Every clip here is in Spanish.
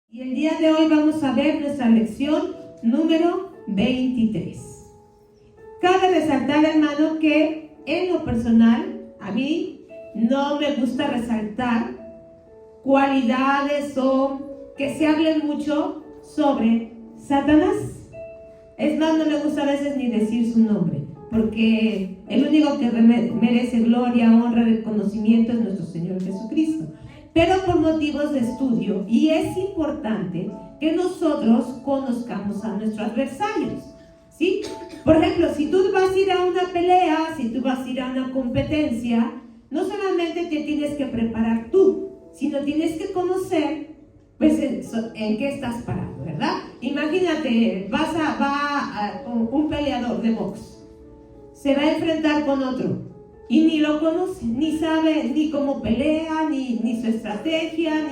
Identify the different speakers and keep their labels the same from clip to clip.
Speaker 1: Y el día de hoy vamos a ver nuestra lección número 23. Cabe resaltar, hermano, que en lo personal, a mí no me gusta resaltar cualidades o que se hable mucho sobre Satanás. Es más, no me gusta a veces ni decir su nombre, porque el único que merece gloria, honra, reconocimiento es nuestro Señor Jesucristo. Pero por motivos de estudio, y es importante que nosotros conozcamos a nuestros adversarios, ¿sí? Por ejemplo, si tú vas a ir a una pelea, si tú vas a ir a una competencia, no solamente te tienes que preparar tú, sino tienes que conocer, pues, en qué estás parado, ¿verdad? Imagínate, va un peleador de box, se va a enfrentar con otro, y ni lo conoce, ni sabe ni cómo pelea, ni su estrategia,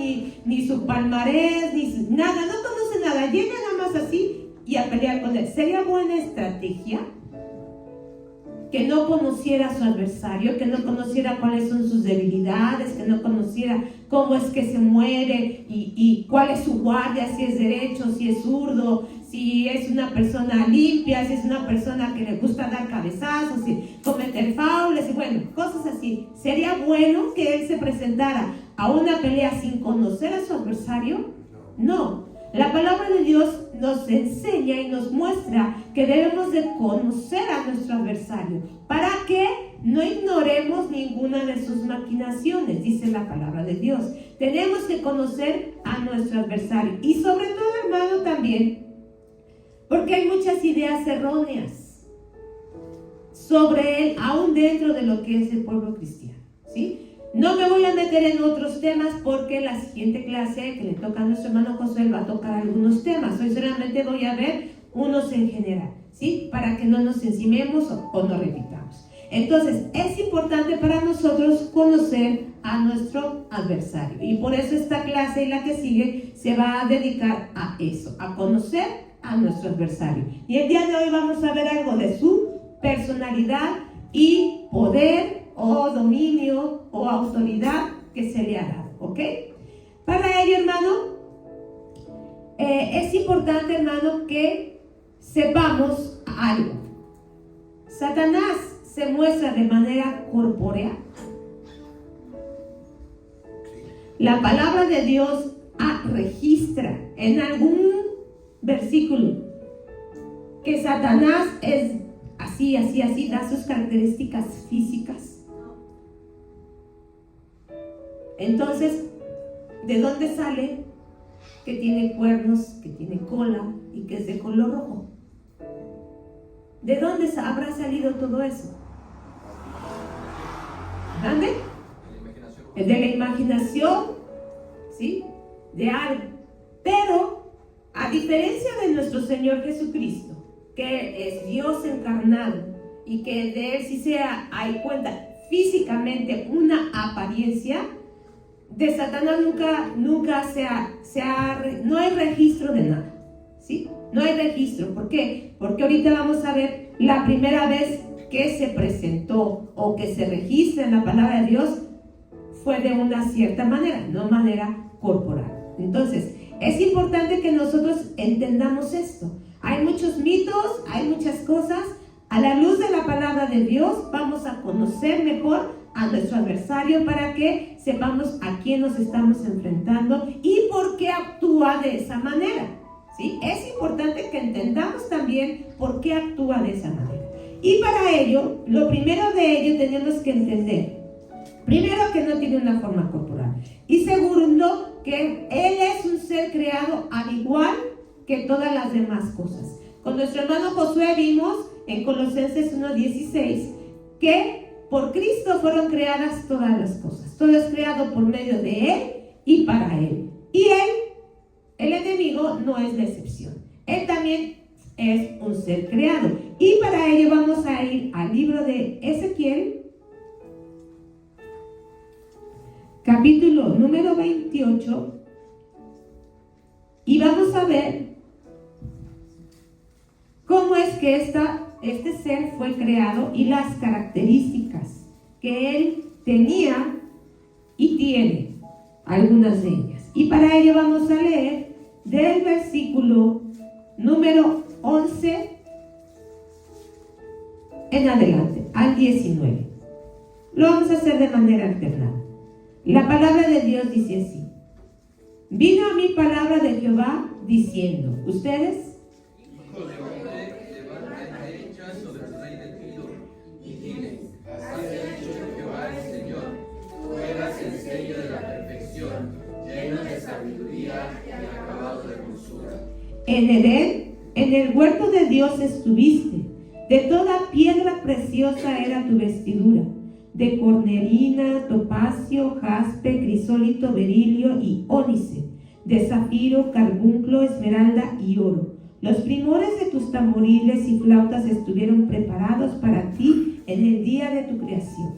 Speaker 1: ni su palmarés, nada, no conoce nada, llega nada más así y a pelear con él. ¿Sería buena estrategia que no conociera a su adversario, que no conociera cuáles son sus debilidades, que no conociera cómo es que se mueve y cuál es su guardia, si es derecho, si es zurdo, si es una persona limpia, si es una persona que le gusta dar cabezazos, si cometer faules, y bueno, cosas así? ¿Sería bueno que él se presentara a una pelea sin conocer a su adversario? No. La palabra de Dios nos enseña y nos muestra que debemos de conocer a nuestro adversario para que no ignoremos ninguna de sus maquinaciones, dice la palabra de Dios. Tenemos que conocer a nuestro adversario y sobre todo, hermano, también porque hay muchas ideas erróneas sobre él, aún dentro de lo que es el pueblo cristiano, ¿sí? No me voy a meter en otros temas porque la siguiente clase que le toca a nuestro hermano Josué va a tocar algunos temas. Hoy solamente voy a ver unos en general, ¿sí? Para que no nos encimemos o no repitamos. Entonces, es importante para nosotros conocer a nuestro adversario. Y por eso esta clase y la que sigue se va a dedicar a eso, a conocer a nuestro adversario. Y el día de hoy vamos a ver algo de su personalidad y poder o dominio o autoridad que se le ha dado, ¿ok? Para ello, hermano, es importante, hermano, que sepamos algo. Satanás se muestra de manera corpórea. La palabra de Dios registra en algún versículo que Satanás es así, da sus características físicas. Entonces, ¿de dónde sale que tiene cuernos, que tiene cola y que es de color rojo? ¿De dónde habrá salido todo eso? ¿Dónde? De la imaginación, ¿sí? De algo. Pero, a diferencia de nuestro Señor Jesucristo, que es Dios encarnado y que de él sí hay cuenta físicamente una apariencia, de Satanás nunca no hay registro de nada, ¿sí? No hay registro. ¿Por qué? Porque ahorita vamos a ver la primera vez que se presentó o que se registra en la palabra de Dios fue de una cierta manera, no manera corporal. Entonces, es importante que nosotros entendamos esto. Hay muchos mitos, hay muchas cosas. A la luz de la palabra de Dios vamos a conocer mejor a nuestro adversario para que sepamos a quién nos estamos enfrentando y por qué actúa de esa manera, ¿sí? Es importante que entendamos también por qué actúa de esa manera. Y para ello, lo primero de ello tenemos que entender, primero, que no tiene una forma corporal, y segundo, que él es un ser creado al igual que todas las demás cosas. Con nuestro hermano Josué vimos en Colosenses 1:16 que por Cristo fueron creadas todas las cosas. Todo es creado por medio de él y para él. Y él, el enemigo, no es la excepción. Él también es un ser creado. Y para ello vamos a ir al libro de Ezequiel, capítulo número 28, y vamos a ver cómo es que este ser fue creado y las características que él tenía y tiene, algunas de ellas. Y para ello vamos a leer del versículo número 11 en adelante, al 19. Lo vamos a hacer de manera alternada. La palabra de Dios dice así: vino a mí palabra de Jehová diciendo, ustedes,
Speaker 2: hijo de hombre, levanta derecha sobre el rey de Tiro y dile, así ha dicho Jehová el Señor, tú eras el sello de la perfección, lleno de sabiduría y acabado de hermosura.
Speaker 1: en Edén, en el huerto de Dios estuviste, de toda piedra preciosa era tu vestidura, de cornerina, topacio, jaspe, crisólito, berilio y ónice, de zafiro, carbunclo, esmeralda y oro. Los primores de tus tamboriles y flautas estuvieron preparados para ti en el día de tu creación.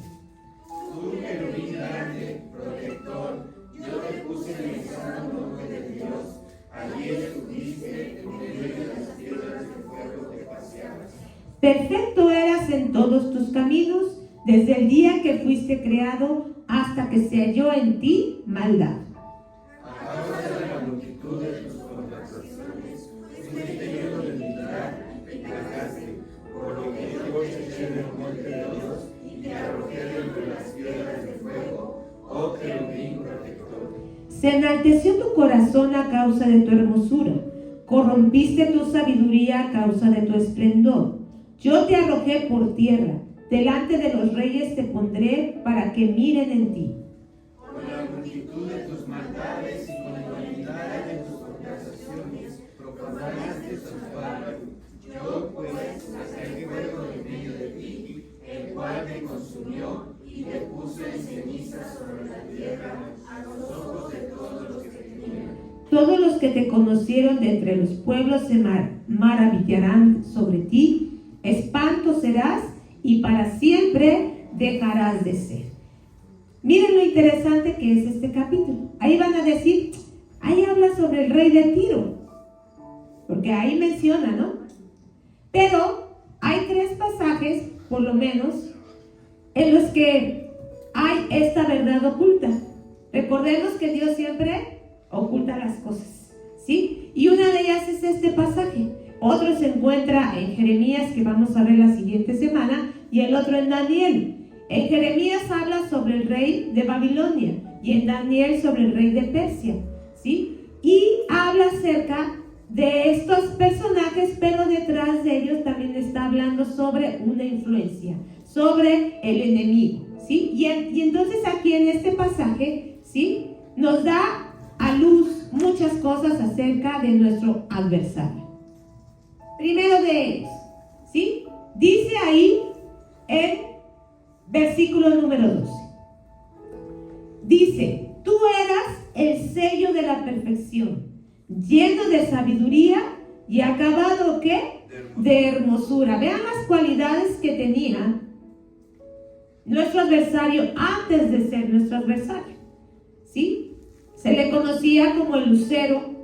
Speaker 2: Tú, querubín grande, protector, yo te puse en el santo monte de Dios, allí estuviste en medio de las piedras de fuego que paseabas.
Speaker 1: Perfecto eras en todos tus caminos, desde el día que fuiste creado hasta que se halló en ti maldad.
Speaker 2: A causa de la multitud de tus contrataciones, fuiste lleno de iniquidad y pecaste, por lo que yo te eché del monte de Dios y te arrojé entre las piedras de fuego, oh querubín protector.
Speaker 1: Se enalteció tu corazón a causa de tu hermosura, corrompiste tu sabiduría a causa de tu esplendor. Yo te arrojé por tierra, delante de los reyes te pondré para que miren en ti.
Speaker 2: Con la multitud de tus maldades y con la vanidad de tus contrataciones, profanaste el santuario. Yo, pues, saqué fuego de medio de ti, el cual te consumió y te puse en ceniza sobre la tierra a los ojos de todos los que te miran.
Speaker 1: Todos los que te conocieron de entre los pueblos se maravillarán sobre ti, espanto serás y para siempre dejarás de ser. Miren lo interesante que es este capítulo. Ahí van a decir, ahí habla sobre el rey de Tiro, porque ahí menciona, ¿no? Pero hay 3 pasajes, por lo menos, en los que hay esta verdad oculta. Recordemos que Dios siempre oculta las cosas, ¿sí? Y una de ellas es este pasaje. Otro se encuentra en Jeremías, que vamos a ver la siguiente semana, y el otro en Daniel. En Jeremías habla sobre el rey de Babilonia y en Daniel sobre el rey de Persia, ¿sí? Y habla acerca de estos personajes, pero detrás de ellos también está hablando sobre una influencia, sobre el enemigo, ¿sí? Y entonces aquí en este pasaje, ¿sí?, nos da a luz muchas cosas acerca de nuestro adversario. Primero de ellos, ¿sí? Dice ahí en versículo número 12. Dice, tú eras el sello de la perfección, lleno de sabiduría y acabado, ¿qué? De hermosura. Vean las cualidades que tenía nuestro adversario antes de ser nuestro adversario, ¿sí? Se le conocía como el lucero,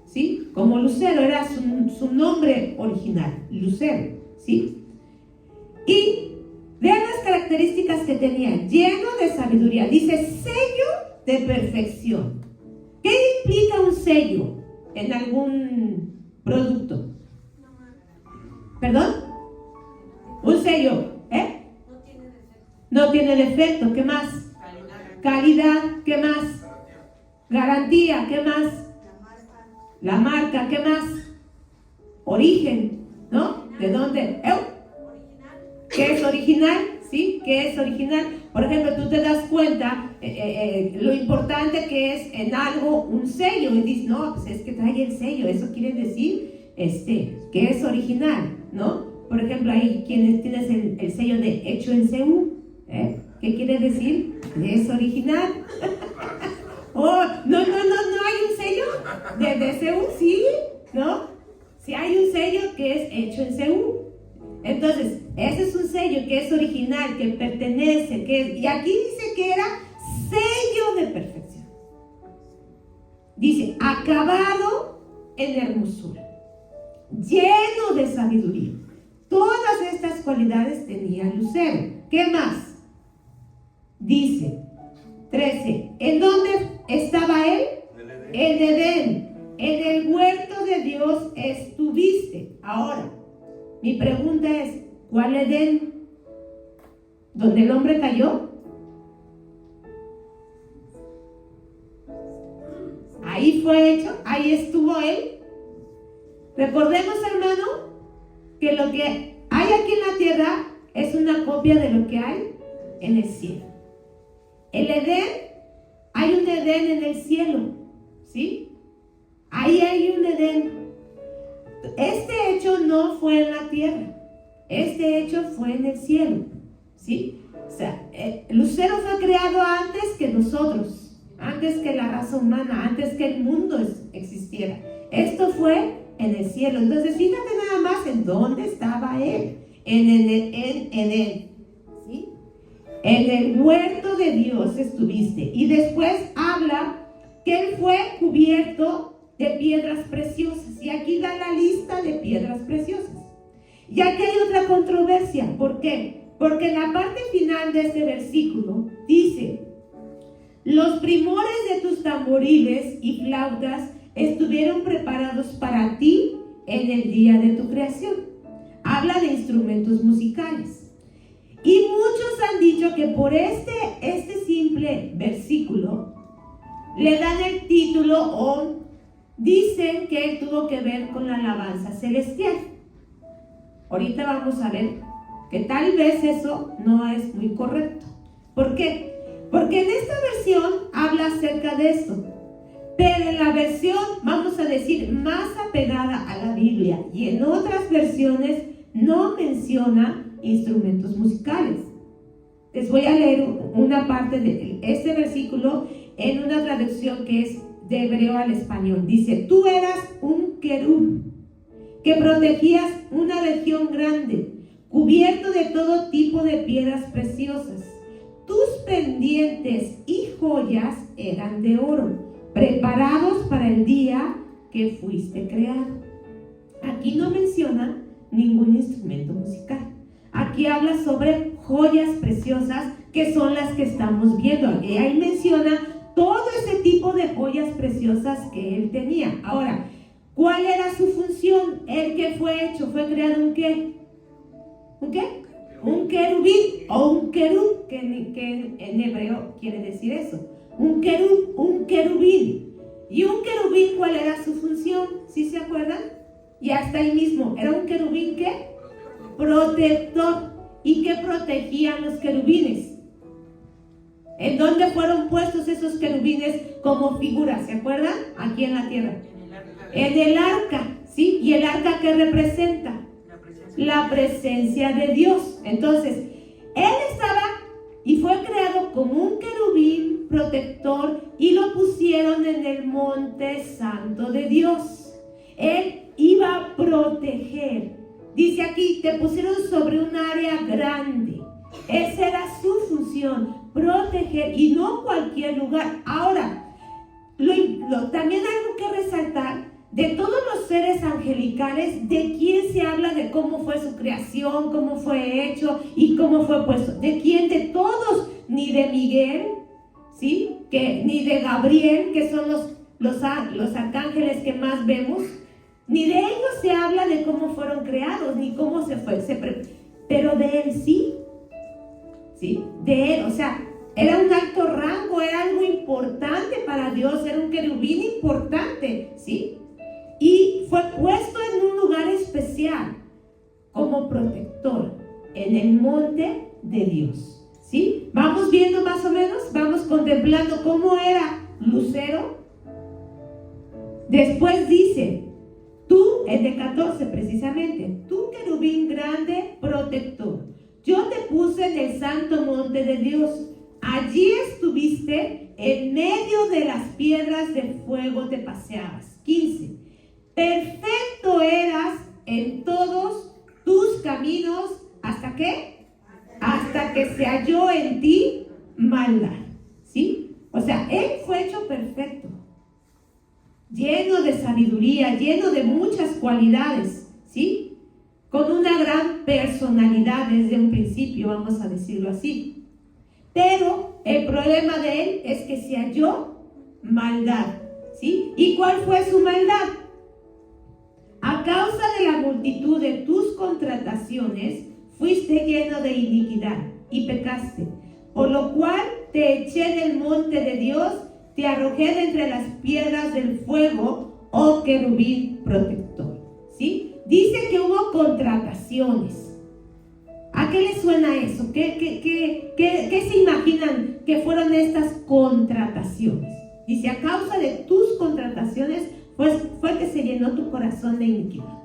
Speaker 1: ¿sí? Como Lucero, era su nombre original, Lucero, ¿sí? Y vean las características que tenía, lleno de sabiduría, dice sello de perfección. ¿Qué implica un sello en algún producto? ¿Perdón? Un sello, ¿eh? No tiene defecto, ¿qué más? Calidad, ¿qué más? Garantía, ¿qué más? La marca, ¿qué más? Origen, ¿no? ¿De dónde? ¿Qué es original? ¿Sí? ¿Qué es original? Por ejemplo, tú te das cuenta lo importante que es en algo un sello y dices, no, pues es que trae el sello, eso quiere decir que es original, ¿no? Por ejemplo, ahí tienes el sello de hecho en CU, ¿qué quiere decir? Es original. Oh, no hay un sello de CU, sí, ¿no? Sí hay un sello que es hecho en CU. Entonces, ese es un sello que es original, que pertenece, y aquí dice que era sello de perfección. Dice, acabado en hermosura, lleno de sabiduría. Todas estas cualidades tenía Lucero. ¿Qué más? Dice, 13. ¿En dónde estaba él? En Edén. En Mi pregunta es, ¿cuál Edén? ¿Donde el hombre cayó? Ahí fue hecho, ahí estuvo él. Recordemos, hermano, que lo que hay aquí en la tierra es una copia de lo que hay en el cielo. El Edén, hay un Edén en el cielo, ¿sí? Ahí hay un Edén. Este hecho no fue en la tierra, este hecho fue en el cielo, ¿sí? O sea, el lucero fue creado antes que nosotros, antes que la raza humana, antes que el mundo existiera. Esto fue en el cielo. Entonces, fíjate nada más en dónde estaba él, en él, ¿sí? En el huerto de Dios estuviste. Y después habla que él fue cubierto de piedras preciosas. Y aquí da la lista de piedras preciosas. Y aquí hay otra controversia. ¿Por qué? Porque en la parte final de este versículo dice: los primores de tus tamboriles y flautas estuvieron preparados para ti en el día de tu creación. Habla de instrumentos musicales. Y muchos han dicho que por este simple versículo le dan el título, o dicen que él tuvo que ver con la alabanza celestial. Ahorita vamos a ver que tal vez eso no es muy correcto. ¿Por qué? Porque en esta versión habla acerca de esto, pero en la versión, vamos a decir, más apegada a la Biblia, y en otras versiones no menciona instrumentos musicales. Les voy a leer una parte de este versículo en una traducción que es de hebreo al español. Dice: tú eras un querub que protegías una región grande, cubierto de todo tipo de piedras preciosas. Tus pendientes y joyas eran de oro, preparados para el día que fuiste creado. Aquí no menciona ningún instrumento musical. Aquí habla sobre joyas preciosas, que son las que estamos viendo. Y ahí menciona todo ese tipo de joyas preciosas que él tenía. Ahora, ¿cuál era su función? ¿El que fue hecho? ¿Fue creado un qué? ¿Un qué? Un querubín o un querub, que en hebreo quiere decir eso. Un querub, un querubín. ¿Y un querubín cuál era su función? ¿Sí se acuerdan? Y hasta ahí mismo, ¿era un querubín qué? Protector. ¿Y qué protegían los querubines? ¿En dónde fueron puestos esos querubines como figuras? ¿Se acuerdan? Aquí en la tierra. En el arca, ¿sí? ¿Y el arca qué representa? La presencia de Dios. Entonces, él estaba y fue creado como un querubín protector y lo pusieron en el monte santo de Dios. Él iba a proteger. Dice aquí, te pusieron sobre un área grande. Esa era su función, proteger, y no cualquier lugar. Ahora, también hay algo que resaltar. De todos los seres angelicales, ¿de quién se habla de cómo fue su creación, cómo fue hecho y cómo fue puesto? ¿De quién? De todos. Ni de Miguel, ¿sí? Ni de Gabriel, que son los arcángeles que más vemos. Ni de ellos se habla de cómo fueron creados, ni cómo se fue. Pero de él sí. ¿Sí? De él, o sea, era un alto rango, era algo importante para Dios, era un querubín importante, ¿sí? Y fue puesto en un lugar especial como protector en el monte de Dios, ¿sí? Vamos viendo más o menos, vamos contemplando cómo era Lucero. Después dice, tú, es de 14 precisamente, tú querubín grande protector, yo te puse en el santo monte de Dios. Allí estuviste, en medio de las piedras de fuego te paseabas. 15. Perfecto eras en todos tus caminos. ¿Hasta qué? Hasta que se halló en ti maldad. ¿Sí? O sea, él fue hecho perfecto, lleno de sabiduría, lleno de muchas cualidades, ¿sí? Con una gran personalidad desde un principio, vamos a decirlo así. Pero el problema de él es que se halló maldad, ¿sí? ¿Y cuál fue su maldad? A causa de la multitud de tus contrataciones, fuiste lleno de iniquidad y pecaste, por lo cual te eché del monte de Dios, te arrojé de entre las piedras del fuego, oh querubín protector. ¿Sí? Dice que hubo contrataciones. ¿A qué les suena eso? ¿Qué se imaginan que fueron estas contrataciones? Dice, a causa de tus contrataciones fue que se llenó tu corazón de iniquidad.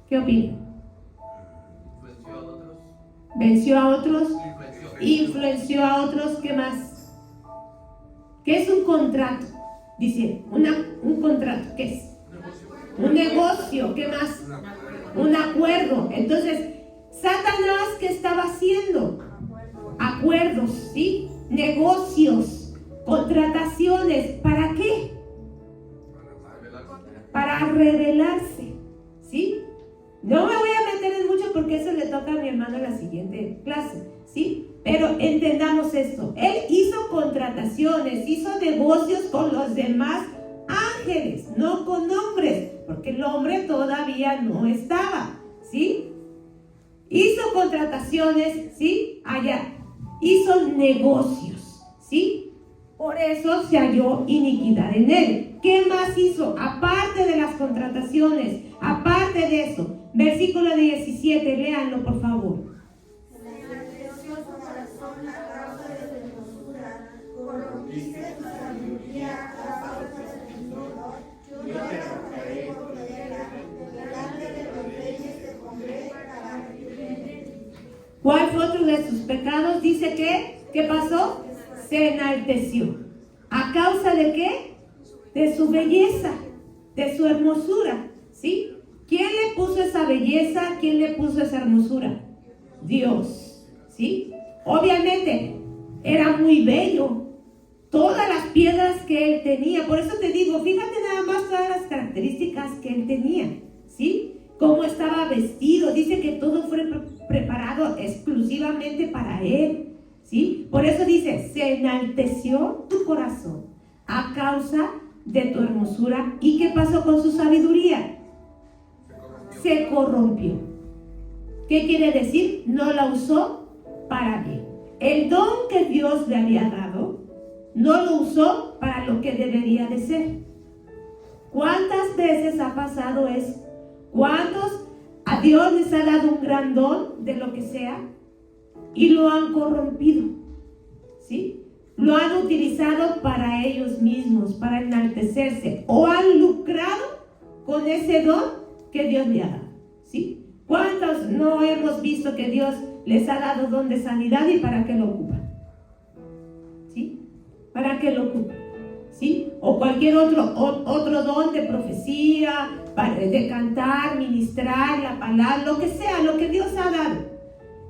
Speaker 1: ¿Qué opinan? Venció a otros, influenció a otros. ¿Qué más? ¿Qué es un contrato? Dice, un contrato, ¿qué es? Un negocio. ¿Qué más? Un acuerdo. Entonces, Satanás, ¿qué estaba haciendo? Acuerdos, ¿sí? Negocios, contrataciones. ¿Para qué? Para rebelarse, ¿sí? No me voy a meter en mucho porque eso le toca a mi hermano en la siguiente clase, ¿sí? Pero entendamos esto. Él hizo contrataciones, hizo negocios con los demás ángeles, no con hombres, porque el hombre todavía no estaba, ¿sí? Hizo contrataciones, ¿sí? Allá. Hizo negocios, ¿sí? Por eso se halló iniquidad en él. ¿Qué más hizo? Aparte de las contrataciones, aparte de eso. Versículo 17, léanlo por favor. ¿Cuál fue otro de sus pecados? Dice que, ¿qué pasó? Se enalteció. ¿A causa de qué? De su belleza, de su hermosura, ¿sí? ¿Quién le puso esa belleza? ¿Quién le puso esa hermosura? Dios, ¿sí? Obviamente, era muy bello. Todas las piedras que él tenía. Por eso te digo, fíjate nada más todas las características que él tenía, ¿sí? Cómo estaba vestido. Dice que todo fue preparado exclusivamente para él, ¿sí? Por eso dice, se enalteció tu corazón a causa de tu hermosura. ¿Y qué pasó con su sabiduría? Se corrompió. ¿Qué quiere decir? No la usó para bien. El don que Dios le había dado, no lo usó para lo que debería de ser. ¿Cuántas veces ha pasado eso? ¿Cuántos a Dios les ha dado un gran don de lo que sea y lo han corrompido? ¿Sí? Lo han utilizado para ellos mismos, para enaltecerse, o han lucrado con ese don que Dios le ha dado, ¿sí? ¿Cuántos no hemos visto que Dios les ha dado don de sanidad y para qué lo ocupan? ¿Sí? ¿Para qué lo ocupan? ¿Sí? O cualquier otro don de profecía, de cantar, ministrar la palabra, lo que sea, lo que Dios ha dado.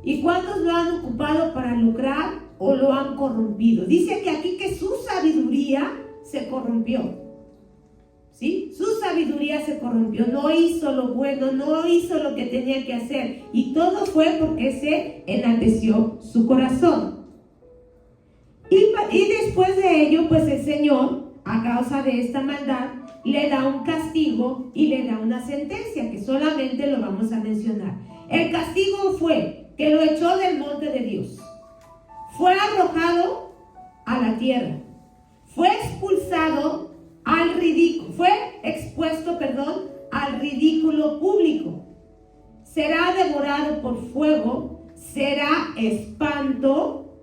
Speaker 1: ¿Y cuántos lo han ocupado para lucrar o lo han corrompido? Dice que aquí que su sabiduría se corrompió. ¿Sí? Su sabiduría se corrompió, no hizo lo bueno, no hizo lo que tenía que hacer. Y todo fue porque se enalteció su corazón. Y después de ello, pues el Señor, a causa de esta maldad, le da un castigo y le da una sentencia, que solamente lo vamos a mencionar. El castigo fue que lo echó del monte de Dios. Fue arrojado a la tierra. Fue expulsado al ridículo, fue expuesto, al ridículo público. Será devorado por fuego, será espanto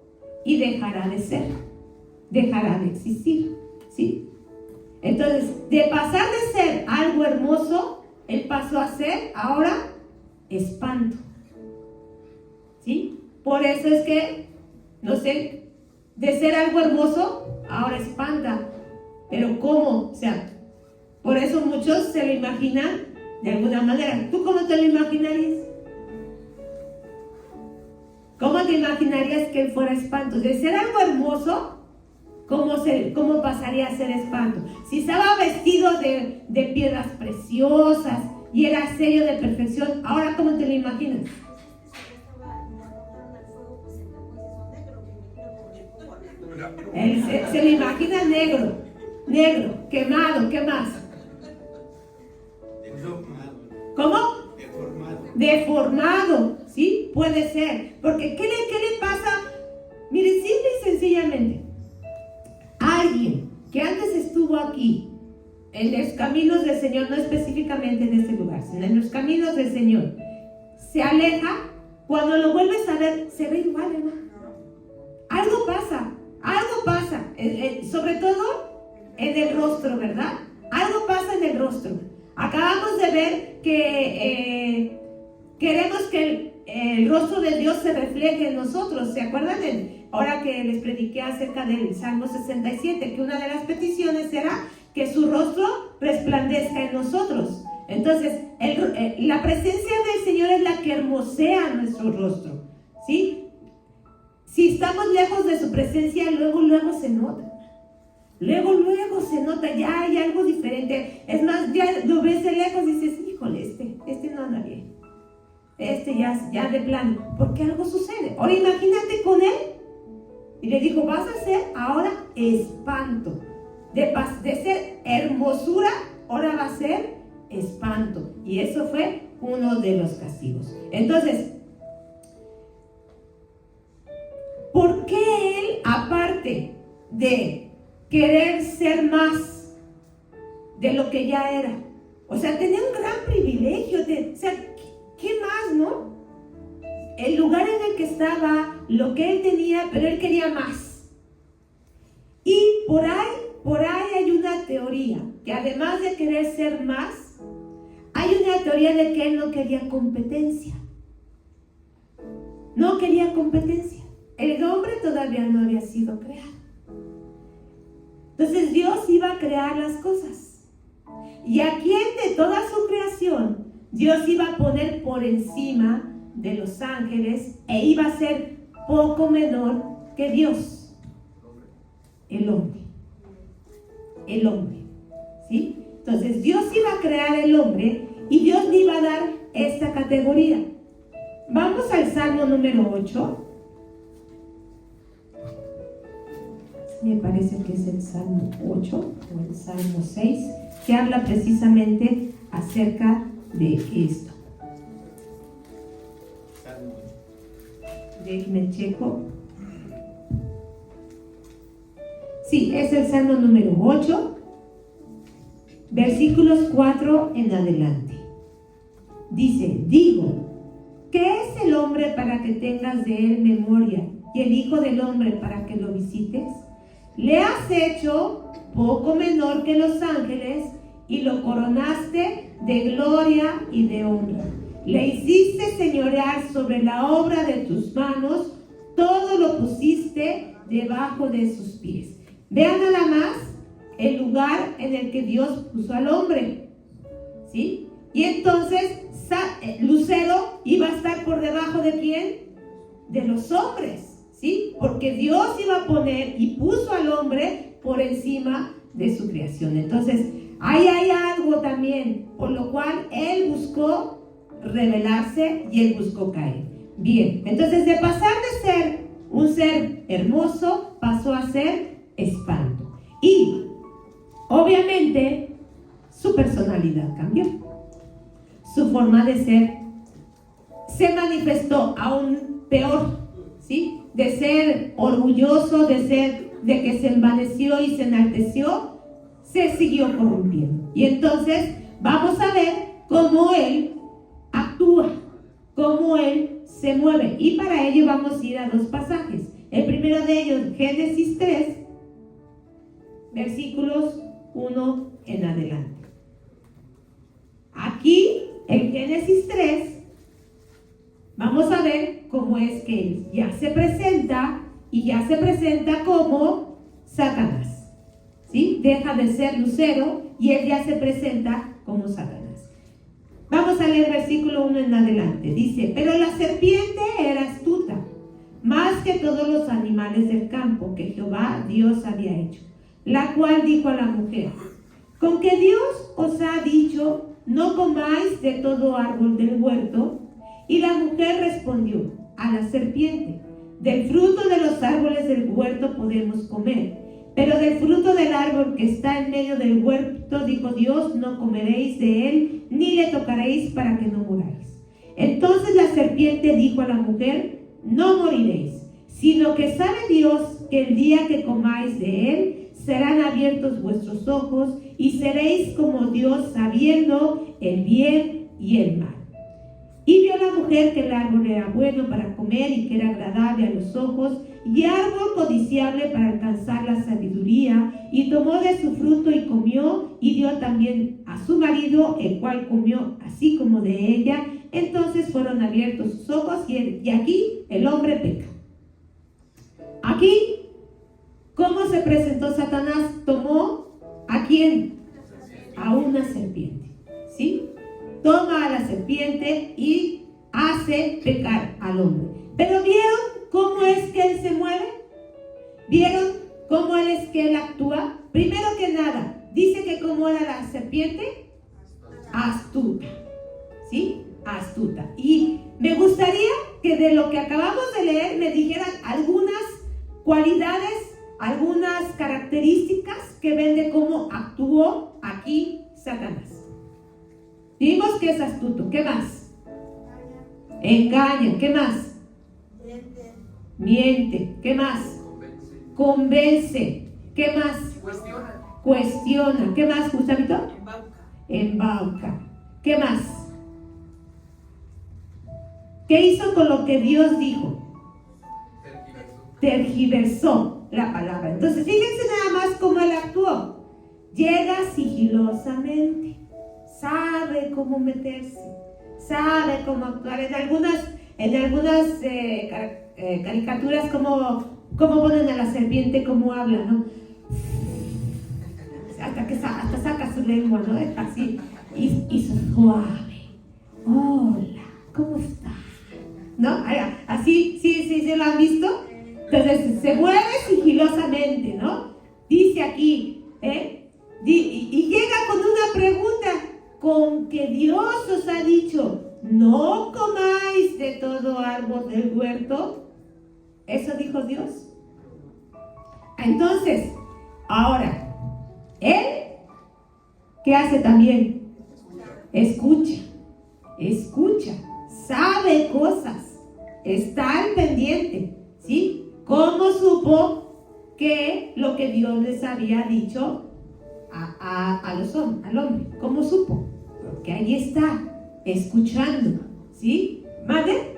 Speaker 1: y dejará de ser, dejará de existir, ¿sí? Entonces, de pasar de ser algo hermoso, él pasó a ser ahora espanto, ¿sí? Por eso es que, no sé, de ser algo hermoso, ahora espanta. Pero ¿cómo? O sea, por eso muchos se lo imaginan de alguna manera. ¿Tú cómo te lo imaginarías? ¿Cómo te imaginarías que él fuera espanto? De ser algo hermoso, ¿cómo pasaría a ser espanto? Si estaba vestido de piedras preciosas y era sello de perfección, ¿ahora cómo te lo imaginas? Él se lo imagina negro, quemado, ¿qué más? ¿Cómo?
Speaker 2: Deformado.
Speaker 1: Deformado, ¿sí? Puede ser. Porque ¿qué le pasa? Mire, simple y sencillamente, alguien que antes estuvo aquí, en los caminos del Señor, no específicamente en este lugar, sino en los caminos del Señor, se aleja, cuando lo vuelves a ver, se ve igual, hermano. Algo pasa, sobre todo en el rostro, ¿verdad? Algo pasa en el rostro. Acabamos de ver que queremos que el rostro de Dios se refleje en nosotros. ¿Se acuerdan? Ahora que les prediqué acerca del Salmo 67, que una de las peticiones era que su rostro resplandezca en nosotros. Entonces, la presencia del Señor es la que hermosea nuestro rostro, ¿sí? Si estamos lejos de su presencia, luego se nota. Luego se nota, ya hay algo diferente. Es más, ya lo ves de lejos y dices, híjole, este no anda bien. Ya de plano, porque algo sucede. Ahora imagínate con él. Y le dijo, vas a ser ahora espanto. De ser hermosura, ahora va a ser espanto. Y eso fue uno de los castigos. Entonces, ¿por qué él, aparte de querer ser más de lo que ya era? O sea, tenía un gran privilegio. ¿Qué más, no? El lugar en el que estaba, lo que él tenía, pero él quería más. Y por ahí hay una teoría, que además de querer ser más, hay una teoría de que él no quería competencia. No quería competencia. El hombre todavía no había sido creado. Entonces Dios iba a crear las cosas. Y a quien de toda su creación, Dios iba a poner por encima de los ángeles e iba a ser poco menor que Dios. El hombre, ¿sí? Entonces Dios iba a crear el hombre y Dios le iba a dar esta categoría. Vamos al Salmo número 8. Me parece que es el Salmo 8 o el Salmo 6, que habla precisamente acerca de esto. Déjenme checo. Sí, es el Salmo número 8, versículos 4 en adelante. Dice, digo, ¿qué es el hombre para que tengas de él memoria? Y el hijo del hombre para que lo visites. Le has hecho poco menor que los ángeles y lo coronaste de gloria y de honra. Le hiciste señorear sobre la obra de tus manos, todo lo pusiste debajo de sus pies. Vean nada más el lugar en el que Dios puso al hombre, ¿sí? Y entonces Lucero iba a estar por debajo ¿de quién? De los hombres, ¿sí? Porque Dios iba a poner y puso al hombre por encima de su creación. Entonces, ahí hay algo también, por lo cual Él buscó revelarse y Él buscó caer. Bien, entonces de pasar de ser un ser hermoso, pasó a ser espanto. Y, obviamente, su personalidad cambió. Su forma de ser se manifestó aún peor, ¿sí? De ser orgulloso, de que se envaneció y se enalteció, se siguió corrompiendo. Y entonces vamos a ver cómo él actúa, cómo él se mueve. Y para ello vamos a ir a dos pasajes. El primero de ellos, Génesis 3, versículos 1 en adelante. Aquí, en Génesis 3, vamos a ver cómo es que él ya se presenta y ya se presenta como Satanás, ¿sí? Deja de ser Lucero y él ya se presenta como Satanás. Vamos a leer versículo 1 en adelante. Dice, pero la serpiente era astuta, más que todos los animales del campo que Jehová Dios había hecho, la cual dijo a la mujer, ¿con que Dios os ha dicho, no comáis de todo árbol del huerto? Y la mujer respondió a la serpiente, del fruto de los árboles del huerto podemos comer, pero del fruto del árbol que está en medio del huerto, dijo Dios, no comeréis de él, ni le tocaréis para que no muráis. Entonces la serpiente dijo a la mujer, no moriréis, sino que sabe Dios que el día que comáis de él, serán abiertos vuestros ojos y seréis como Dios, sabiendo el bien y el mal. Y vio la mujer que el árbol era bueno para comer y que era agradable a los ojos y árbol codiciable para alcanzar la sabiduría, y tomó de su fruto y comió, y dio también a su marido, el cual comió así como de ella. Entonces fueron abiertos sus ojos y aquí el hombre peca. Aquí, ¿cómo se presentó Satanás? Tomó ¿a quién? A una serpiente, ¿sí? Toma a la serpiente y hace pecar al hombre. Pero ¿vieron cómo es que él se mueve? ¿Vieron cómo es que él actúa? Primero que nada, dice que cómo era la serpiente, astuta, ¿sí? Astuta. Y me gustaría que de lo que acabamos de leer me dijeran algunas cualidades, algunas características que ven de cómo actuó aquí Satanás. Vimos que es astuto. ¿Qué más? Engaña. ¿Qué más? Miente. ¿Qué más? Convence. ¿Qué más? Cuestiona. ¿Qué más, Gustavito? Embauca. ¿Qué más? ¿Qué hizo con lo que Dios dijo? Tergiversó la palabra. Entonces, fíjense nada más cómo él actuó. Llega sigilosamente. Sabe cómo meterse, sabe cómo actuar. En algunas caricaturas, cómo ponen a la serpiente, cómo habla, ¿no? Hasta saca su lengua, ¿no? Así, y suave. Hola, ¿cómo estás? ¿No? Así, sí, ¿lo han visto? Entonces, se mueve sigilosamente, ¿no? Dice aquí, y llega con una pregunta. Con que Dios os ha dicho, no comáis de todo árbol del huerto. ¿Eso dijo Dios? Entonces, ahora, él, ¿qué hace también? Escucha, sabe cosas, está al pendiente, ¿sí? ¿Cómo supo que lo que Dios les había dicho al hombre? ¿Cómo supo? Porque ahí está, escuchando, ¿sí? ¿Mande?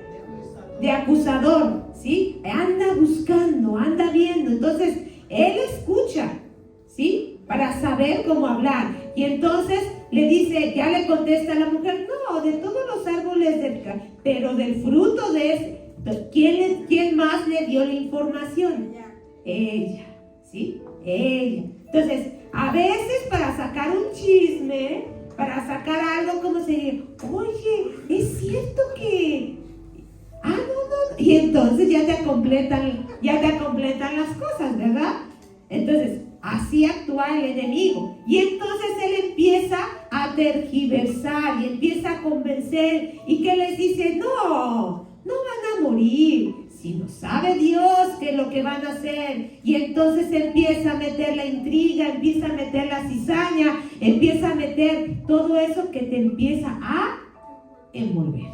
Speaker 1: De acusador, ¿sí? Anda buscando, anda viendo. Entonces, él escucha, ¿sí? Para saber cómo hablar. Y entonces le dice, ya le contesta a la mujer, no, de todos los árboles, pero del fruto de ese. ¿Quién más le dio la información? Ella, ¿sí? Ella. Entonces, a veces para sacar un chisme, para sacar algo como se dice, oye, es cierto que... no. Y entonces ya te completan las cosas, ¿verdad? Entonces, así actúa el enemigo. Y entonces él empieza a tergiversar y empieza a convencer. ¿Y qué les dice? No van a morir. Si no sabe Dios qué es lo que van a hacer. Y entonces empieza a meter la intriga, empieza a meter la cizaña, empieza a meter todo eso que te empieza a envolver.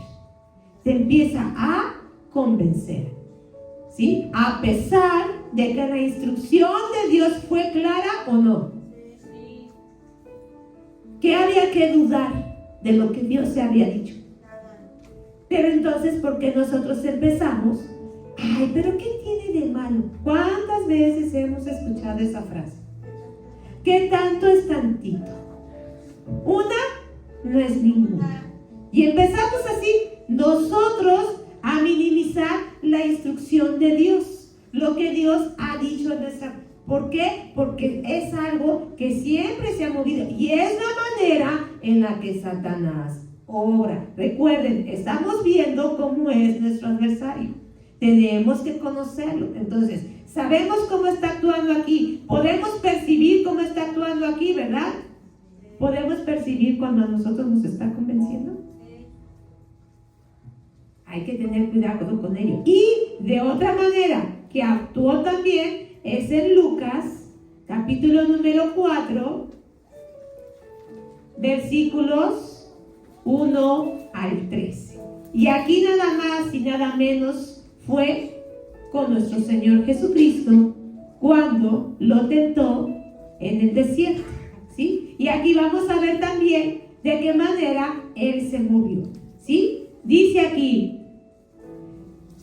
Speaker 1: Te empieza a convencer, ¿sí? A pesar de que la instrucción de Dios fue clara o no. ¿Qué había que dudar de lo que Dios se había dicho? Pero entonces, ¿por qué nosotros empezamos? Ay, pero ¿qué tiene de malo? ¿Cuántas veces hemos escuchado esa frase? ¿Qué tanto es tantito? Una no es ninguna. Y empezamos así, nosotros a minimizar la instrucción de Dios, lo que Dios ha dicho en nuestra... ¿Por qué? Porque es algo que siempre se ha movido y es la manera en la que Satanás obra. Recuerden, estamos viendo cómo es nuestro adversario. Tenemos que conocerlo. Entonces, sabemos cómo está actuando aquí. Podemos percibir cómo está actuando aquí, ¿verdad? Podemos percibir cuando a nosotros nos está convenciendo. Hay que tener cuidado con ello. Y de otra manera que actuó también es en Lucas capítulo número 4, versículos 1 al 13. Y aquí nada más y nada menos fue con nuestro Señor Jesucristo cuando lo tentó en el desierto, ¿sí? Y aquí vamos a ver también de qué manera Él se movió, ¿sí? Dice aquí: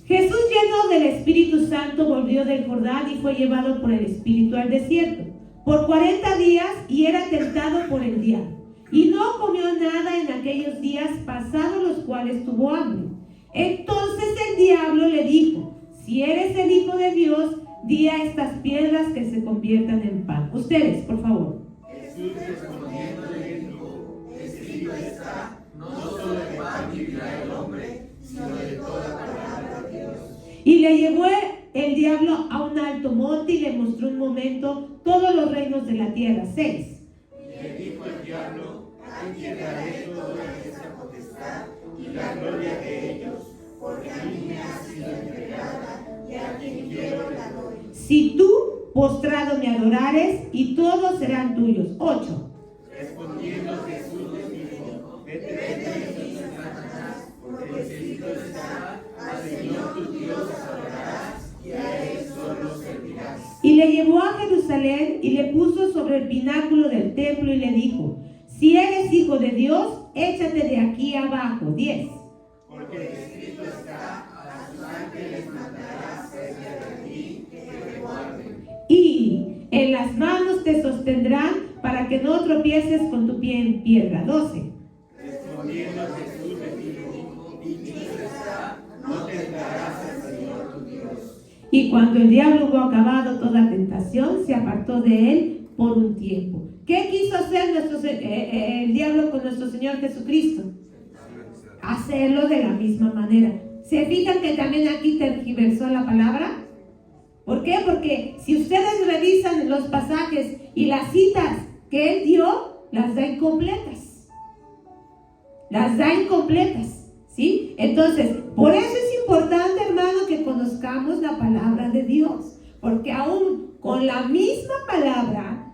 Speaker 1: Jesús, lleno del Espíritu Santo, volvió del Jordán y fue llevado por el Espíritu al desierto por 40 días y era tentado por el diablo. Y no comió nada en aquellos días, pasados los cuales tuvo hambre. Entonces el diablo le dijo: si eres el Hijo de Dios, di a estas piedras que se conviertan en pan. Ustedes, por favor.
Speaker 2: Jesús respondiendo le dijo: escrito está, no solo de pan vivirá el hombre, sino de toda palabra de Dios.
Speaker 1: Y le llevó el diablo a un alto monte y le mostró un momento todos los reinos de la tierra. 6.
Speaker 2: Y le dijo el diablo: a quien daré toda esta potestad y la gloria de ellos, porque a mí me ha sido entregada y a quien quiero la doy.
Speaker 1: Si tú postrado me adorares, y todos serán tuyos. 8.
Speaker 2: Respondiendo Jesús les dijo: vete de mí, Satanás, porque escrito está, al Señor tu Dios adorarás y a Él solo servirás.
Speaker 1: Y le llevó a Jerusalén y le puso sobre el pináculo del templo y le dijo: si eres hijo de Dios, échate de aquí abajo. 10.
Speaker 2: Porque escrito está, a sus ángeles mandará cerca de ti que te guarden.
Speaker 1: Y en las manos te sostendrán para que no tropieces con tu pie en piedra. 12.
Speaker 2: Respondiendo Jesús le dijo: dicho está, no tentarás al Señor tu Dios.
Speaker 1: Y cuando el diablo hubo acabado toda tentación, se apartó de él por un tiempo. ¿Qué quiso hacer el diablo con nuestro Señor Jesucristo? Hacerlo de la misma manera. ¿Se fijan que también aquí tergiversó la palabra? ¿Por qué? Porque si ustedes revisan los pasajes y las citas que él dio, las da incompletas. Las da incompletas, ¿sí? Entonces, por eso es importante, hermano, que conozcamos la palabra de Dios. Porque aún con la misma palabra,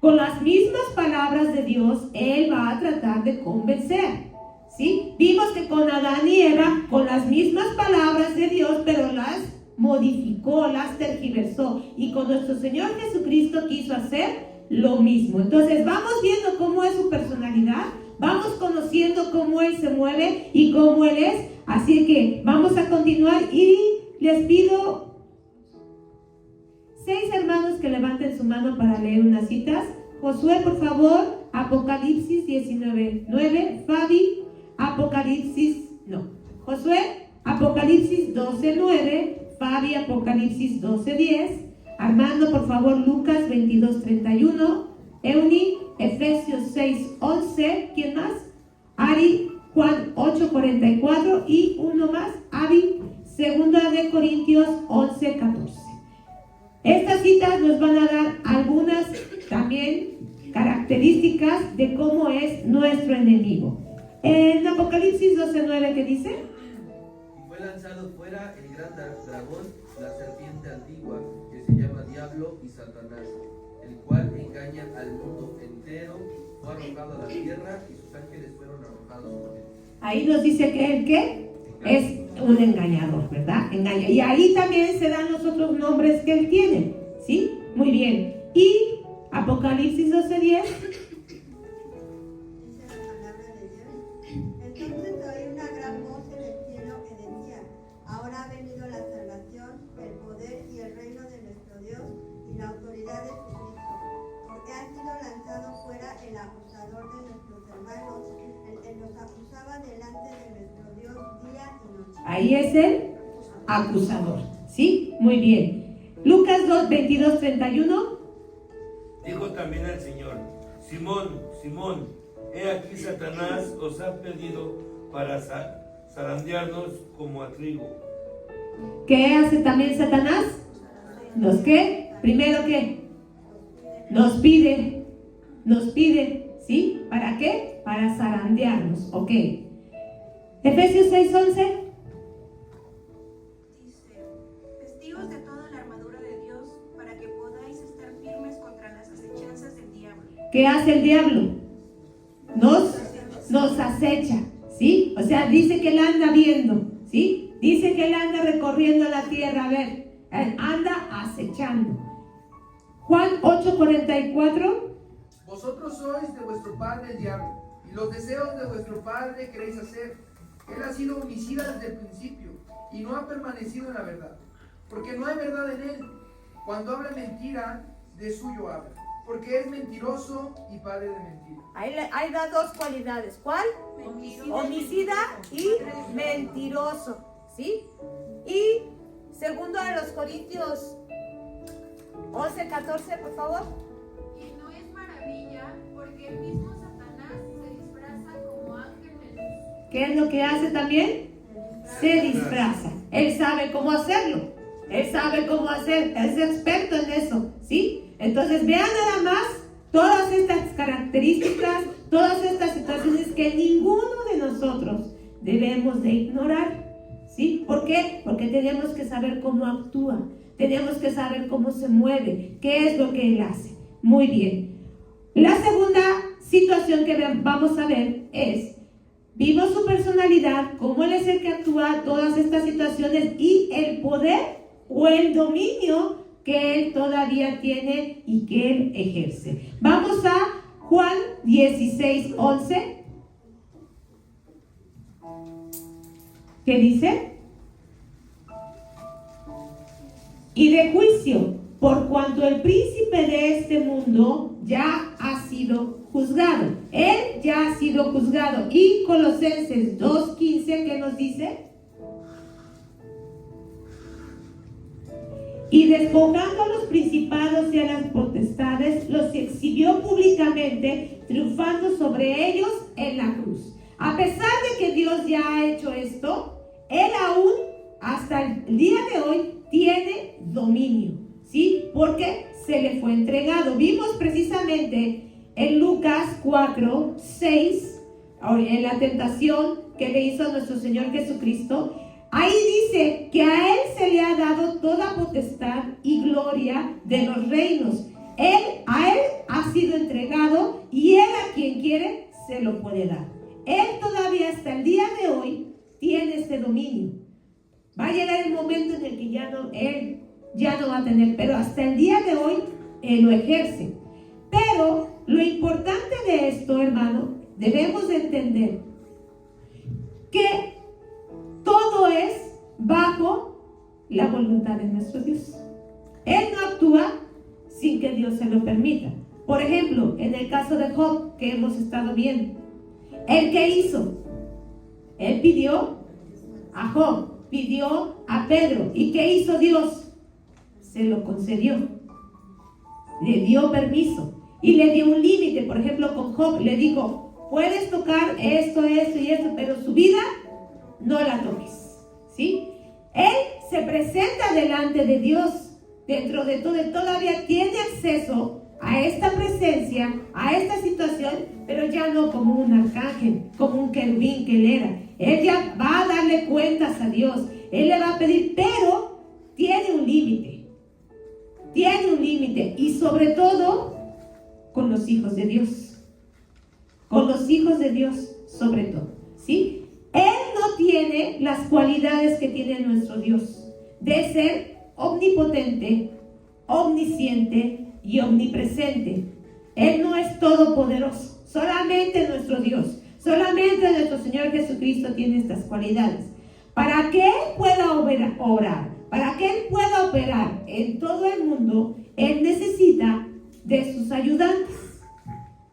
Speaker 1: con las mismas palabras de Dios, Él va a tratar de convencer, ¿sí? Vimos que con Adán y Eva, con las mismas palabras de Dios, pero las modificó, las tergiversó. Y con nuestro Señor Jesucristo quiso hacer lo mismo. Entonces vamos viendo cómo es su personalidad, vamos conociendo cómo Él se mueve y cómo Él es. Así que vamos a continuar y les pido 6 hermanos que levanten su mano para leer unas citas. Josué, por favor, Apocalipsis 19:9. Fabi, Josué, Apocalipsis 12:9. Fabi, Apocalipsis 12:10. Armando, por favor, Lucas 22:31. Euni, Efesios 6:11. ¿Quién más? Ari, Juan 8:44. Y uno más, Abi, 2 de Corintios 11:14. Estas citas nos van a dar algunas también características de cómo es nuestro enemigo. En Apocalipsis 12:9, ¿qué dice?
Speaker 3: Y fue lanzado fuera el gran dragón, la serpiente antigua, que se llama Diablo y Satanás, el cual engaña al mundo entero. Fue arrojado a la tierra y sus ángeles fueron arrojados con él.
Speaker 1: Ahí nos dice que el que es un engañador, ¿verdad? Engaña. Y ahí también se dan los otros nombres que él tiene, ¿sí? Muy bien. Y Apocalipsis 12:10.
Speaker 4: Dice la palabra de Dios. Entonces oí una gran voz en el cielo que decía: ahora ha venido la salvación, el poder y el reino de nuestro Dios y la autoridad de su Cristo, porque ha sido lanzado fuera el acusador de nuestros hermanos, el que nos acusaba delante de nuestro Dios día y noche.
Speaker 1: Ahí es el acusador, ¿sí? Muy bien. Lucas 22:31.
Speaker 5: Dijo también al Señor: Simón, Simón, he aquí Satanás os ha pedido para zarandearnos como a trigo.
Speaker 1: ¿Qué hace también Satanás? ¿Nos qué? Primero, ¿qué? Nos pide, ¿sí? ¿Para qué? Para zarandearnos, ok. Efesios 6:11.
Speaker 6: Dice: vestidos de toda la armadura de Dios, para que podáis estar firmes contra
Speaker 1: ¿qué hace el diablo? Nos acecha, ¿sí? O sea, dice que él anda viendo, ¿sí? Dice que él anda recorriendo la tierra, a ver, él anda acechando. Juan 8:44.
Speaker 2: Vosotros sois de vuestro padre el diablo, y los deseos de vuestro padre queréis hacer. Él ha sido homicida desde el principio, y no ha permanecido en la verdad, porque no hay verdad en él. Cuando habla mentira, de suyo habla, porque es mentiroso y padre de mentira.
Speaker 1: Ahí da dos cualidades. ¿Cuál? Homicida y mentiroso, ¿sí? Y segundo a los Corintios 11:14, por favor.
Speaker 6: Y no es maravilla, porque el mismo Satanás se disfraza como ángel de luz.
Speaker 1: ¿Qué es lo que hace también? Se disfraza. Él sabe cómo hacerlo. Él sabe cómo hacer. Es experto en eso, ¿sí? Entonces vean nada más todas estas características, todas estas situaciones que ninguno de nosotros debemos de ignorar, ¿sí? ¿Por qué? Porque tenemos que saber cómo actúa. Tenemos que saber cómo se mueve, qué es lo que él hace. Muy bien. La segunda situación que vamos a ver es, vimos su personalidad, cómo él es el que actúa todas estas situaciones y el poder o el dominio que él todavía tiene y que él ejerce. Vamos a Juan 16:11. ¿Qué dice? Y de juicio, por cuanto el príncipe de este mundo ya ha sido juzgado. Él ya ha sido juzgado. Y Colosenses 2:15, ¿qué nos dice? Y despojando a los principados y a las potestades, los exhibió públicamente, triunfando sobre ellos en la cruz. A pesar de que Dios ya ha hecho esto, él aún, hasta el día de hoy, tiene dominio, ¿sí? Porque se le fue entregado. Vimos precisamente en Lucas 4:6, en la tentación que le hizo a nuestro Señor Jesucristo. Ahí dice que a él se le ha dado toda potestad y gloria de los reinos. A él ha sido entregado y él a quien quiere se lo puede dar. Él todavía hasta el día de hoy tiene este dominio. Va a llegar el momento en el que él ya no va a tener, pero hasta el día de hoy él lo ejerce. Pero lo importante de esto, hermano, debemos de entender que todo es bajo la voluntad de nuestro Dios. Él no actúa sin que Dios se lo permita. Por ejemplo, en el caso de Job que hemos estado viendo, ¿él qué hizo? Él pidió a Job, pidió a Pedro. ¿Y qué hizo Dios? Se lo concedió. Le dio permiso y le dio un límite. Por ejemplo, con Job le dijo, puedes tocar esto y esto, pero su vida no la toques, ¿sí? Él se presenta delante de Dios, dentro de todo, él todavía tiene acceso a esta presencia, a esta situación, pero ya no como un arcángel, como un querubín que él era. Él ya va a darle cuentas a Dios, él le va a pedir, pero tiene un límite, y sobre todo con los hijos de Dios, sobre todo, ¿sí? Él no tiene las cualidades que tiene nuestro Dios, de ser omnipotente, omnisciente y omnipresente. Él no es todopoderoso, solamente nuestro Dios, solamente nuestro Señor Jesucristo tiene estas cualidades. Para que Él pueda obrar, para que Él pueda operar en todo el mundo, Él necesita de sus ayudantes,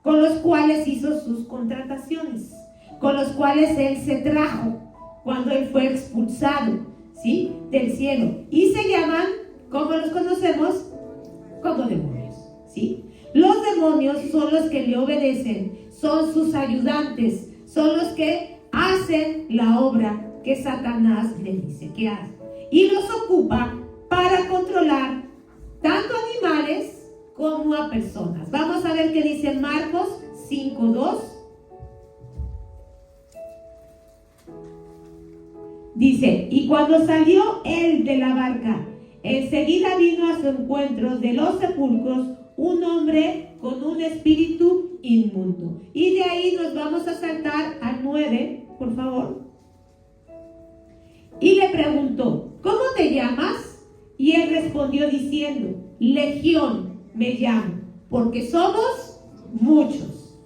Speaker 1: con los cuales hizo sus contrataciones, con los cuales él se trajo cuando él fue expulsado, ¿sí?, del cielo. Y se llaman, ¿cómo los conocemos? Como demonios, ¿sí? Los demonios son los que le obedecen, son sus ayudantes, son los que hacen la obra que Satanás le dice que haga. Y los ocupa para controlar tanto animales como a personas. Vamos a ver qué dice Marcos 5:2. Dice, y cuando salió él de la barca, enseguida vino a su encuentro de los sepulcros un hombre con un espíritu inmundo. Y de ahí nos vamos a saltar al 9, por favor. Y le preguntó, ¿cómo te llamas? Y él respondió diciendo, Legión me llamo, porque somos muchos.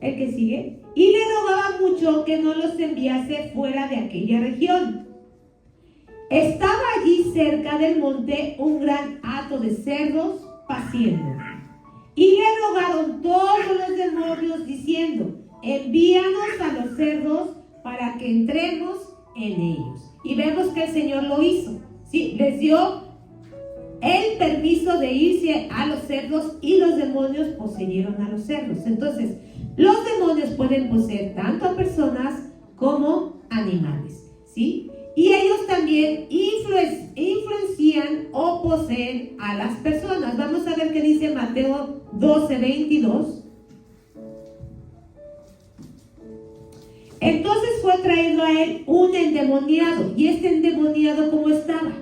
Speaker 1: El que sigue. Y le rogaba mucho que no los enviase fuera de aquella región. Estaba allí cerca del monte un gran hato de cerdos paciendo. Y le rogaron todos los demonios diciendo, envíanos a los cerdos para que entremos en ellos. Y vemos que el Señor lo hizo. ¿Sí? Les dio el permiso de irse a los cerdos y los demonios poseyeron a los cerdos. Entonces, los demonios pueden poseer tanto a personas como animales. ¿Sí? Y ellos también influencian o poseen a las personas. Vamos a ver qué dice Mateo 12:22. Entonces fue traído a él un endemoniado. ¿Y este endemoniado cómo estaba?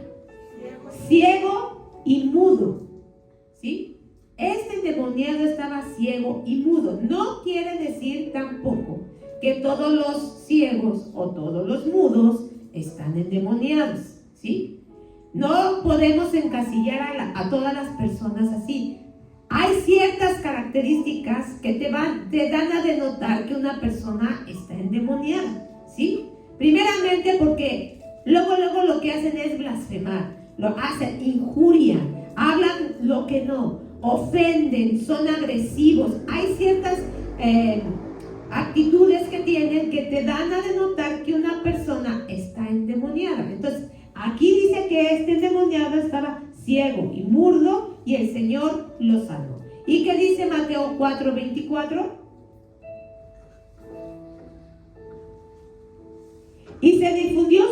Speaker 1: Ciego y mudo. ¿Sí? Este endemoniado estaba ciego y mudo. No quiere decir tampoco que todos los ciegos o todos los mudos están endemoniados, ¿sí? No podemos encasillar a todas las personas así. Hay ciertas características que te dan a denotar que una persona está endemoniada, ¿sí? Primeramente porque luego lo que hacen es blasfemar, lo hacen injuria, hablan lo que no, ofenden, son agresivos. Hay ciertas actitudes que tienen que te dan a denotar que una persona está endemoniada. Entonces, aquí dice que este endemoniado estaba ciego y mudo y el Señor lo sanó. ¿Y qué dice Mateo 4:24? Y se difundió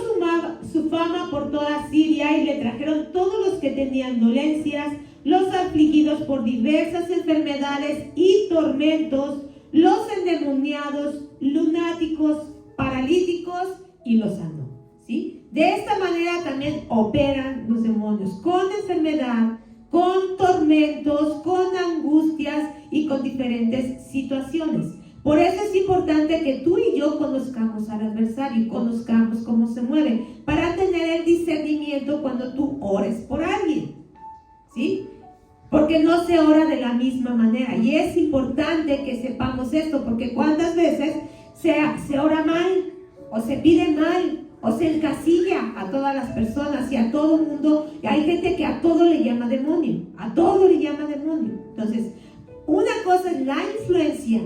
Speaker 1: su fama por toda Siria y le trajeron todos los que tenían dolencias, los afligidos por diversas enfermedades y tormentos, los endemoniados, lunáticos, paralíticos, y los sanó. ¿Sí? De esta manera también operan los demonios, con enfermedad, con tormentos, con angustias y con diferentes situaciones. Por eso es importante que tú y yo conozcamos al adversario y conozcamos cómo se mueve, para tener el discernimiento cuando tú ores por alguien. ¿Sí? Porque no se ora de la misma manera. Y es importante que sepamos esto, porque cuántas veces se ora mal, o se pide mal, o se encasilla a todas las personas y a todo el mundo. Y hay gente que a todo le llama demonio, a todo le llama demonio. Entonces, una cosa es la influencia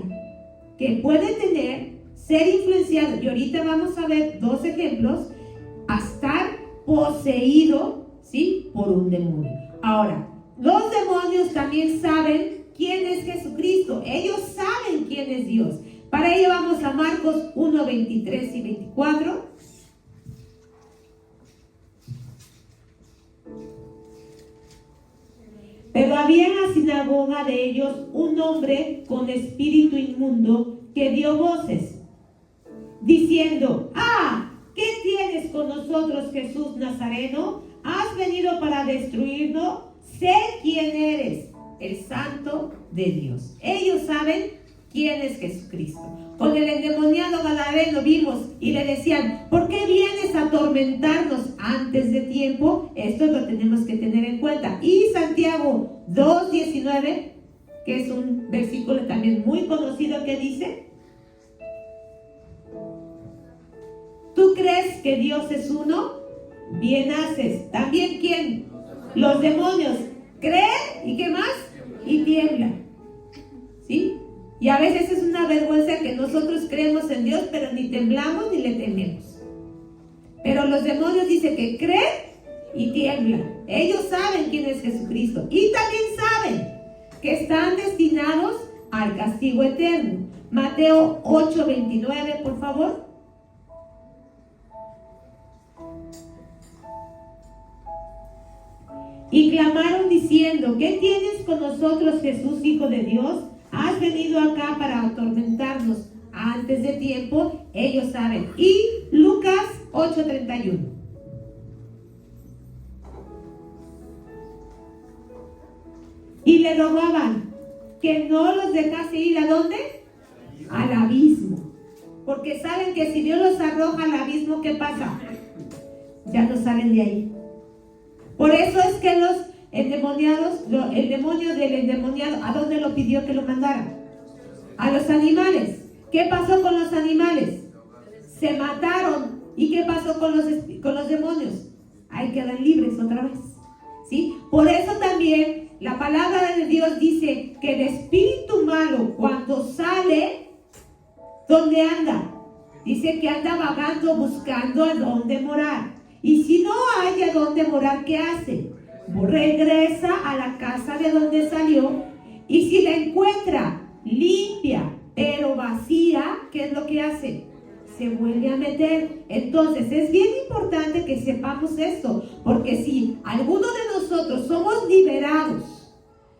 Speaker 1: que puede tener, ser influenciado. Y ahorita vamos a ver 2 ejemplos, a estar poseído, ¿sí?, por un demonio. Ahora, los demonios también saben quién es Jesucristo. Ellos saben quién es Dios. Para ello vamos a Marcos 1:23 y 24. Pero había en la sinagoga de ellos un hombre con espíritu inmundo que dio voces, diciendo: ¿qué tienes con nosotros, Jesús Nazareno? ¿Has venido para destruirnos? Sé quién eres, el Santo de Dios. Ellos saben quién es Jesucristo. Con el endemoniado gadareno vimos y le decían: ¿por qué vienes a atormentarnos antes de tiempo? Esto lo tenemos que tener en cuenta. Y Santiago 2:19, que es un versículo también muy conocido, que dice: ¿tú crees que Dios es uno? Bien haces. ¿También quién? Los demonios creen, ¿y qué más? Y tiemblan. ¿Sí? Y a veces es una vergüenza que nosotros creemos en Dios, pero ni temblamos ni le tememos. Pero los demonios dicen que creen y tiemblan. Ellos saben quién es Jesucristo. Y también saben que están destinados al castigo eterno. Mateo 8:29, por favor. Y clamaron diciendo: ¿qué tienes con nosotros, Jesús, Hijo de Dios? ¿Has venido acá para atormentarnos antes de tiempo? Ellos saben. Y Lucas 8:31. y le rogaban que no los dejase ir. ¿A dónde? Al abismo. Porque saben que si Dios los arroja al abismo, ¿qué pasa? Ya no salen de ahí. Por eso es que los endemoniados, el demonio del endemoniado, ¿a dónde lo pidió que lo mandara? A los animales. ¿Qué pasó con los animales? Se mataron. ¿Y qué pasó con los demonios? Ahí quedan libres otra vez. ¿Sí? Por eso también la palabra de Dios dice que el espíritu malo, cuando sale, ¿dónde anda? Dice que anda vagando buscando a dónde morar. Y si no hay a dónde morar, ¿qué hace? Regresa a la casa de donde salió. Y si la encuentra limpia pero vacía, ¿qué es lo que hace? Se vuelve a meter. Entonces es bien importante que sepamos esto, porque si alguno de nosotros somos liberados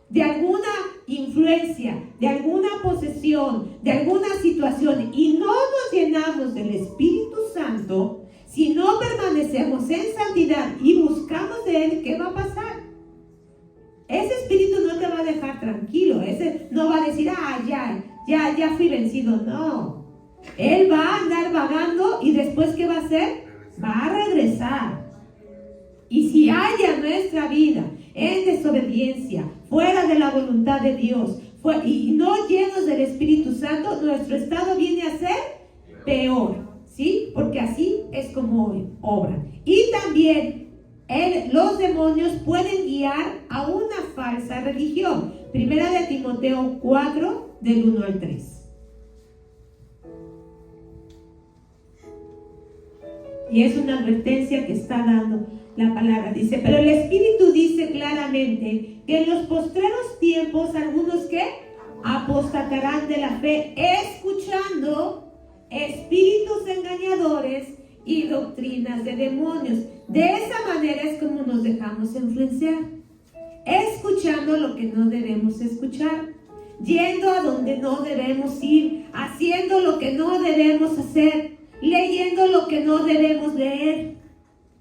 Speaker 1: de alguna influencia, de alguna posesión, de alguna situación, y no nos llenamos del Espíritu Santo, si no permanecemos en santidad y buscamos de Él, ¿qué va a pasar? Ese espíritu no te va a dejar tranquilo. Ese no va a decir, ya fui vencido. No. Él va a andar vagando y después, ¿qué va a hacer? Va a regresar. Y si hay en nuestra vida en desobediencia, fuera de la voluntad de Dios, y no llenos del Espíritu Santo, nuestro estado viene a ser peor, ¿sí? Porque así es como obran. Y también los demonios pueden guiar a una falsa religión. Primera de Timoteo 4, del 1 al 3. Y es una advertencia que está dando la palabra. Dice, pero el Espíritu dice claramente que en los postreros tiempos algunos que apostatarán de la fe, escuchando espíritus engañadores y doctrinas de demonios. De esa manera es como nos dejamos influenciar, escuchando lo que no debemos escuchar, yendo a donde no debemos ir, haciendo lo que no debemos hacer, leyendo lo que no debemos leer.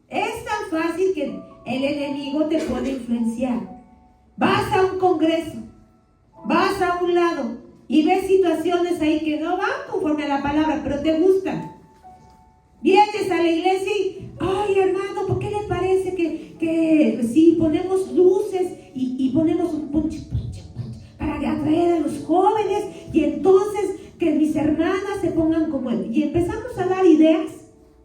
Speaker 1: Es tan fácil que el enemigo te puede influenciar. Vas a un congreso, vas a un lado y ves situaciones ahí que no van conforme a la palabra, pero te gustan. Vienes a la iglesia y, ay hermano, ¿por qué le parece que si ponemos luces y ponemos un ponche para atraer a los jóvenes y entonces que mis hermanas se pongan como él? Y empezamos a dar ideas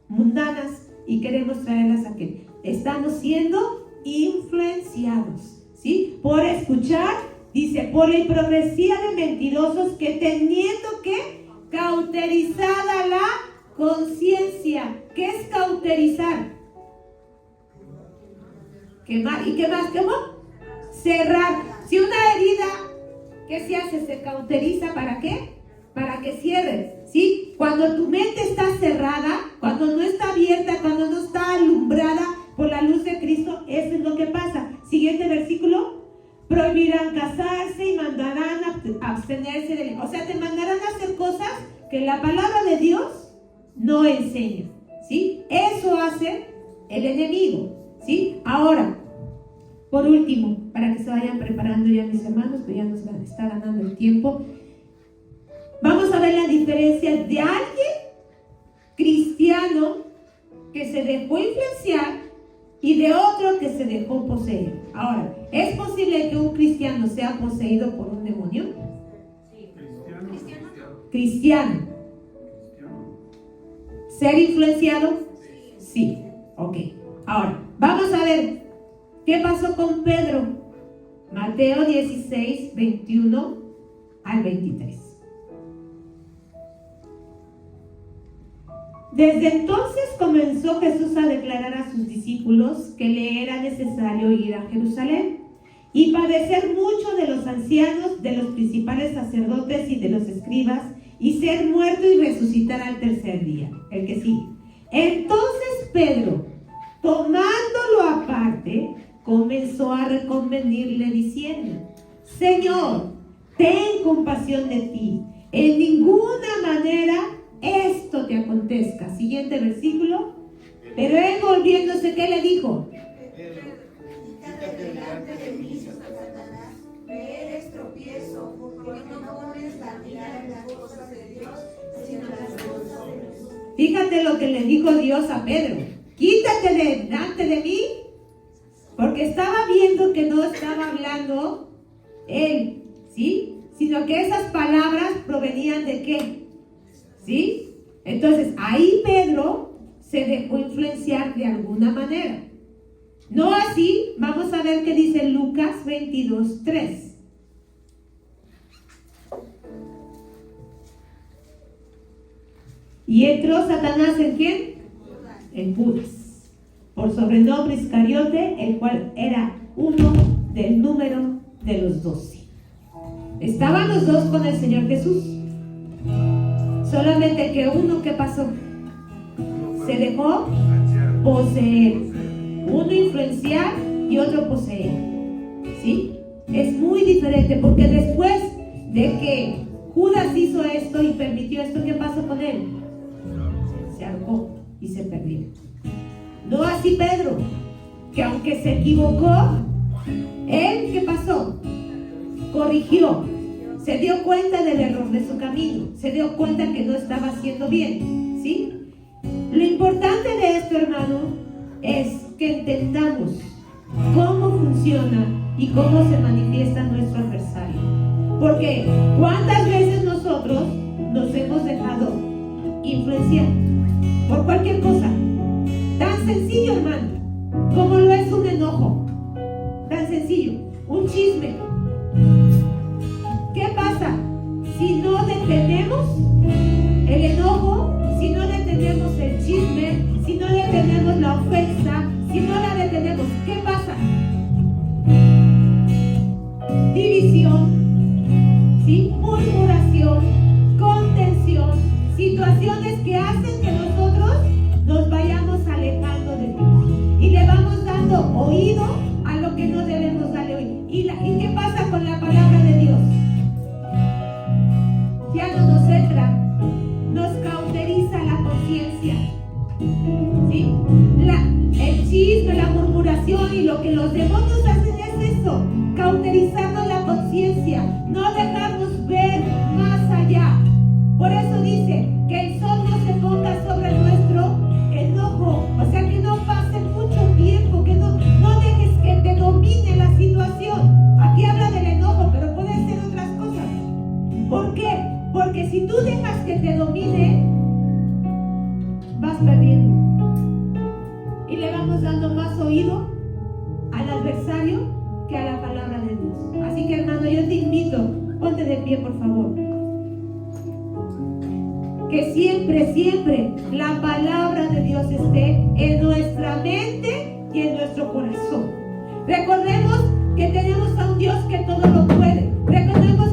Speaker 1: mundanas y queremos traerlas a que estamos siendo influenciados, ¿sí? Por escuchar, dice, por la hipocresía de mentirosos que teniendo que cauterizada la conciencia. ¿Qué es cauterizar? Quemar. ¿Y qué más? ¿Cómo? Cerrar. Si una herida, ¿qué se hace? Se cauteriza. ¿Para qué? Para que cierres, ¿sí? Cuando tu mente está cerrada, cuando no está abierta, cuando no está alumbrada por la luz de Cristo, eso es lo que pasa. Siguiente versículo. Prohibirán casarse y mandarán abstenerse de... O sea, te mandarán a hacer cosas que la palabra de Dios no enseña, ¿sí? Eso hace el enemigo, ¿sí? Ahora, por último, para que se vayan preparando ya mis hermanos, que ya nos está ganando el tiempo, vamos a ver la diferencia de alguien cristiano que se dejó influenciar y de otro que se dejó poseer. Ahora, ¿es posible que un cristiano sea poseído por un demonio? Cristiano. ¿Ser influenciado? Sí. Ok. Ahora, vamos a ver qué pasó con Pedro. Mateo 16, 21 al 23. Desde entonces comenzó Jesús a declarar a sus discípulos que le era necesario ir a Jerusalén y padecer mucho de los ancianos, de los principales sacerdotes y de los escribas, y ser muerto y resucitar al tercer día. El que sigue. Entonces Pedro, tomándolo aparte, comenzó a reconvenirle diciendo: Señor, ten compasión de ti. En ninguna manera esto te acontezca. Siguiente versículo. Pero él volviéndose, ¿qué le dijo?
Speaker 4: Quítate delante de mí, Satanás. examinar las cosas de Dios, sino las cosas de los hombres.
Speaker 1: Fíjate lo que le dijo Dios a Pedro. Quítate de delante de mí, porque estaba viendo que no estaba hablando él, ¿sí? Sino que esas palabras provenían de ¿qué? ¿Sí? Entonces, ahí Pedro se dejó influenciar de alguna manera. No así, vamos a ver qué dice Lucas 22:3. Y entró Satanás ¿en quién? En Judas, por sobrenombre Iscariote, el cual era uno del número de los 12. Estaban los dos con el Señor Jesús. Solamente que uno, ¿qué pasó? Se dejó poseer. Uno influenciar y otro poseer. ¿Sí? Es muy diferente, porque después de que Judas hizo esto y permitió esto, ¿qué pasó con él? Se ahorcó y se perdió. No así Pedro, que aunque se equivocó, él, ¿qué pasó? Corrigió, se dio cuenta del error de su camino, se dio cuenta que no estaba haciendo bien, ¿sí? Lo importante de esto, hermano, es que entendamos cómo funciona y cómo se manifiesta nuestro adversario. Porque ¿cuántas veces nosotros nos hemos dejado influenciar por cualquier cosa? Tan sencillo, hermano, como lo es un enojo. Tan sencillo, un chisme. ¿Qué pasa? Si no detenemos el enojo, si no detenemos el chisme, si no detenemos la ofensa, si no la detenemos, ¿qué pasa? División, ¿sí? Murmuración, contención, situaciones que hacen que nosotros nos vayamos alejando de Dios y le vamos dando oído a lo que no debemos darle oído. ¿Y qué pasa con la palabra de Dios? Ya no nos entra, nos cauteriza la conciencia, ¿sí? El chisme, la murmuración y lo que los demonios hacen es eso, cauterizando la conciencia, no dejarnos ver más allá. Por eso dice que el sol no se ponga sobre nuestro enojo, o sea que no pase mucho tiempo, que no dejes que te domine la situación. Aquí habla del enojo, pero puede ser otras cosas. ¿Por qué? Porque si tú dejas que te domine, vas perdiendo. Y le vamos dando más oído al adversario que a la palabra de Dios. Así que, hermano, yo te invito, ponte de pie, por favor. Que siempre, siempre la palabra de Dios esté en nuestra mente y en nuestro corazón. Recordemos que tenemos a un Dios que todo lo puede. Recordemos